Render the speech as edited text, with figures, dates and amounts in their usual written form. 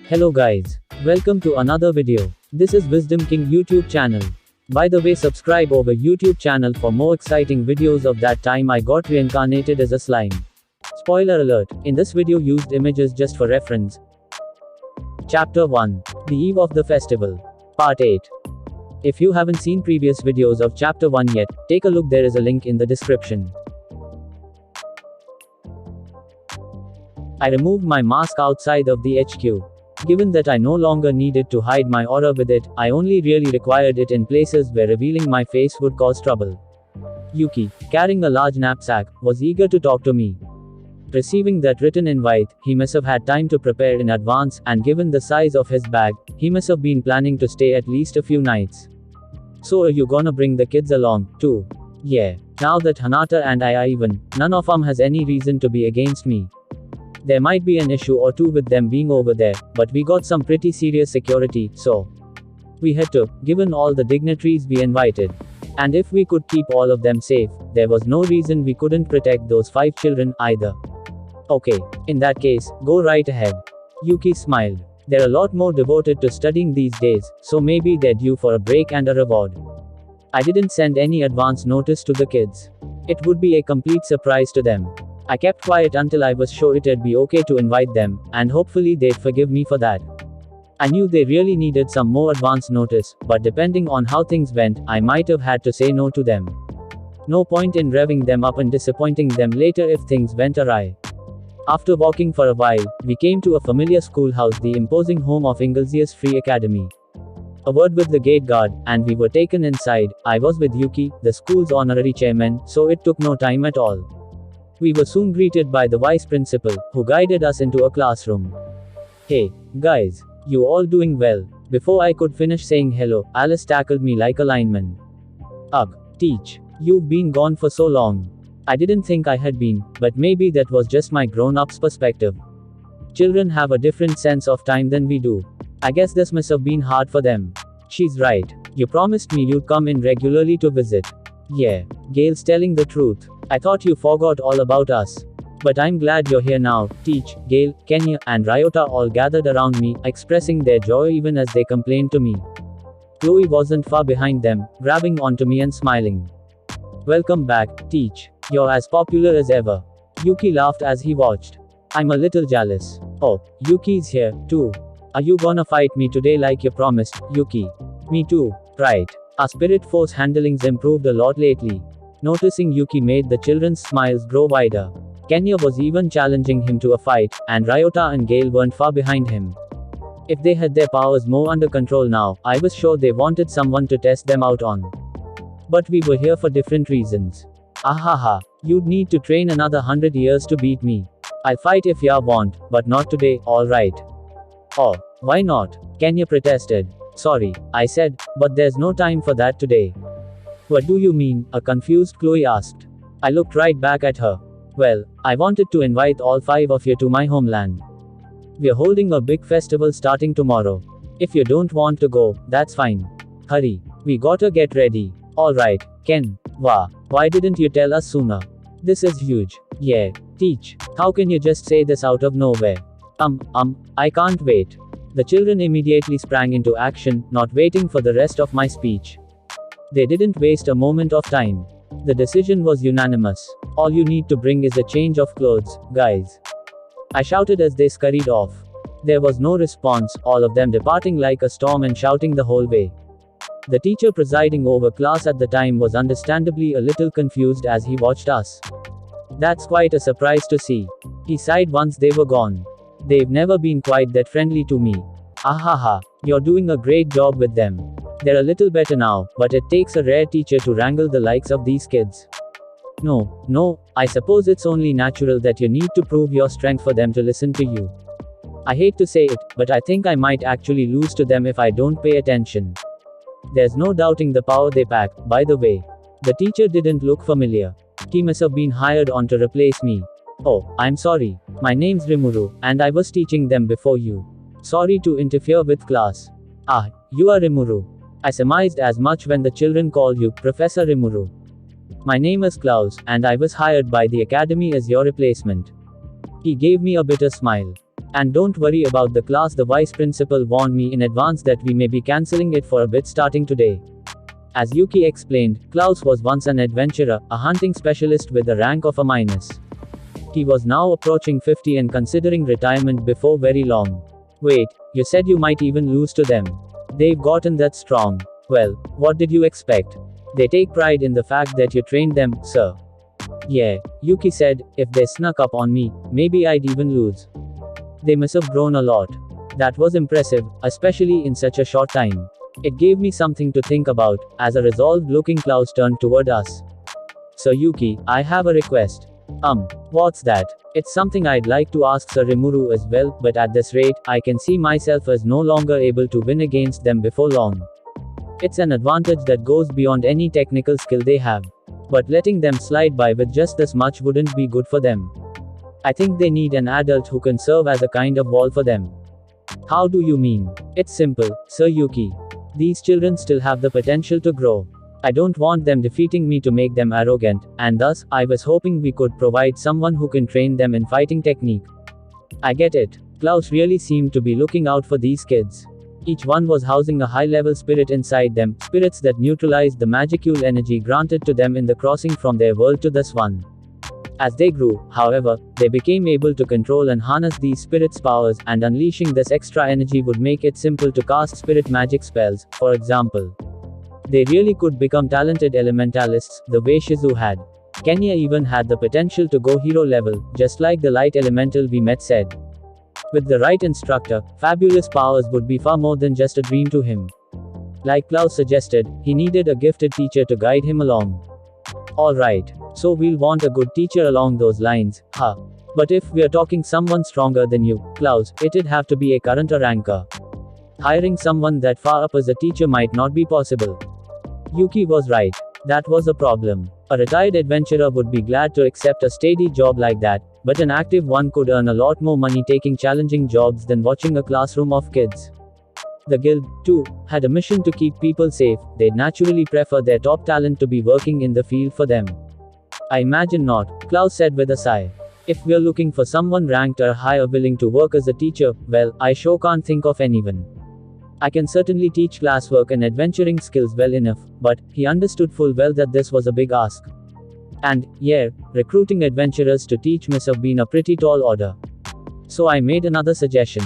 Hello guys. Welcome to another video. This is Wisdom King YouTube channel. By the way, subscribe over YouTube channel for more exciting videos of that time I got reincarnated as a slime. Spoiler alert, in this video used images just for reference. Chapter 1. The Eve of the Festival. Part 8. If you haven't seen previous videos of Chapter 1 yet, take a look, there is a link in the description. I removed my mask outside of the HQ. Given that I no longer needed to hide my aura with it, I only really required it in places where revealing my face would cause trouble. Yuki, carrying a large knapsack, was eager to talk to me. Receiving that written invite, he must have had time to prepare in advance, and given the size of his bag, he must have been planning to stay at least a few nights. So are you gonna bring the kids along, too? Yeah. Now that Hanata and I are even, none of them has any reason to be against me. There might be an issue or two with them being over there, but we got some pretty serious security, so we had to, given all the dignitaries we invited. And if we could keep all of them safe, there was no reason we couldn't protect those 5 children, either. Okay, in that case, go right ahead. Yuki smiled. They're a lot more devoted to studying these days, so maybe they're due for a break and a reward. I didn't send any advance notice to the kids. It would be a complete surprise to them. I kept quiet until I was sure it'd be okay to invite them, and hopefully they'd forgive me for that. I knew they really needed some more advance notice, but depending on how things went, I might have had to say no to them. No point in revving them up and disappointing them later if things went awry. After walking for a while, we came to a familiar schoolhouse, the imposing home of Englesia's free academy. A word with the gate guard, and we were taken inside. I was with Yuki, the school's honorary chairman, so it took no time at all. We were soon greeted by the vice principal, who guided us into a classroom. Hey, guys, you all doing well? Before I could finish saying hello, Alice tackled me like a lineman. Ugh, Teach, you've been gone for so long. I didn't think I had been, but maybe that was just my grown-ups perspective. Children have a different sense of time than we do. I guess this must have been hard for them. She's right. You promised me you'd come in regularly to visit. Yeah, Gail's telling the truth. I thought you forgot all about us. But I'm glad you're here now. Teach, Gail, Kenya, and Ryota all gathered around me, expressing their joy even as they complained to me. Chloe wasn't far behind them, grabbing onto me and smiling. Welcome back, Teach. You're as popular as ever. Yuki laughed as he watched. I'm a little jealous. Oh, Yuki's here, too. Are you gonna fight me today like you promised, Yuki? Me too. Right. Our spirit force handling's improved a lot lately. Noticing Yuki made the children's smiles grow wider. Kenya was even challenging him to a fight, and Ryota and Gail weren't far behind him. If they had their powers more under control now, I was sure they wanted someone to test them out on. But we were here for different reasons. Ahaha, you'd need to train another 100 years to beat me. I'll fight if ya want, but not today, alright. Oh, why not? Kenya protested. Sorry, I said, but there's no time for that today. What do you mean? A confused Chloe asked. I looked right back at her. Well, I wanted to invite all 5 of you to my homeland. We're holding a big festival starting tomorrow. If you don't want to go, that's fine. Hurry. We gotta get ready. Alright, Ken. Why didn't you tell us sooner? This is huge. Yeah. Teach. How can you just say this out of nowhere? I can't wait. The children immediately sprang into action, not waiting for the rest of my speech. They didn't waste a moment of time. The decision was unanimous. All you need to bring is a change of clothes, guys. I shouted as they scurried off. There was no response, all of them departing like a storm and shouting the whole way. The teacher presiding over class at the time was understandably a little confused as he watched us. That's quite a surprise to see. He sighed once they were gone. They've never been quite that friendly to me. Ahaha, you're doing a great job with them. They're a little better now, but it takes a rare teacher to wrangle the likes of these kids. No, I suppose it's only natural that you need to prove your strength for them to listen to you. I hate to say it, but I think I might actually lose to them if I don't pay attention. There's no doubting the power they pack, by the way. The teacher didn't look familiar. He must have been hired on to replace me. Oh, I'm sorry. My name's Rimuru, and I was teaching them before you. Sorry to interfere with class. Ah, you are Rimuru. I surmised as much when the children called you Professor Rimuru. My name is Klaus, and I was hired by the academy as your replacement. He gave me a bitter smile. And don't worry about the class, the vice principal warned me in advance that we may be cancelling it for a bit starting today. As Yuki explained, Klaus was once an adventurer, a hunting specialist with the rank of a minus. He was now approaching 50 and considering retirement before very long. Wait, you said you might even lose to them. They've gotten that strong. Well, what did you expect? They take pride in the fact that you trained them, sir. Yeah, Yuki said, if they snuck up on me, maybe I'd even lose. They must have grown a lot. That was impressive, especially in such a short time. It gave me something to think about. As a resolved-looking Klaus turned toward us. Sir Yuki, I have a request. What's that? It's something I'd like to ask Sir Rimuru as well, but at this rate, I can see myself as no longer able to win against them before long. It's an advantage that goes beyond any technical skill they have. But letting them slide by with just this much wouldn't be good for them. I think they need an adult who can serve as a kind of wall for them. How do you mean? It's simple, Sir Yuki. These children still have the potential to grow. I don't want them defeating me to make them arrogant, and thus, I was hoping we could provide someone who can train them in fighting technique. I get it. Klaus really seemed to be looking out for these kids. Each one was housing a high-level spirit inside them, spirits that neutralized the magicule energy granted to them in the crossing from their world to this one. As they grew, however, they became able to control and harness these spirits' powers, and unleashing this extra energy would make it simple to cast spirit magic spells, for example. They really could become talented elementalists, the way Shizu had. Kenya even had the potential to go hero level, just like the light elemental we met said. With the right instructor, fabulous powers would be far more than just a dream to him. Like Klaus suggested, he needed a gifted teacher to guide him along. Alright, so we'll want a good teacher along those lines, huh? But if we're talking someone stronger than you, Klaus, it'd have to be a current ranker. Hiring someone that far up as a teacher might not be possible. Yuki was right. That was a problem. A retired adventurer would be glad to accept a steady job like that, but an active one could earn a lot more money taking challenging jobs than watching a classroom of kids. The guild, too, had a mission to keep people safe. They'd naturally prefer their top talent to be working in the field for them. I imagine not, Klaus said with a sigh. If we're looking for someone ranked or higher willing to work as a teacher, well, I sure can't think of anyone. I can certainly teach classwork and adventuring skills well enough, but he understood full well that this was a big ask. And, yeah, recruiting adventurers to teach must have been a pretty tall order. So I made another suggestion.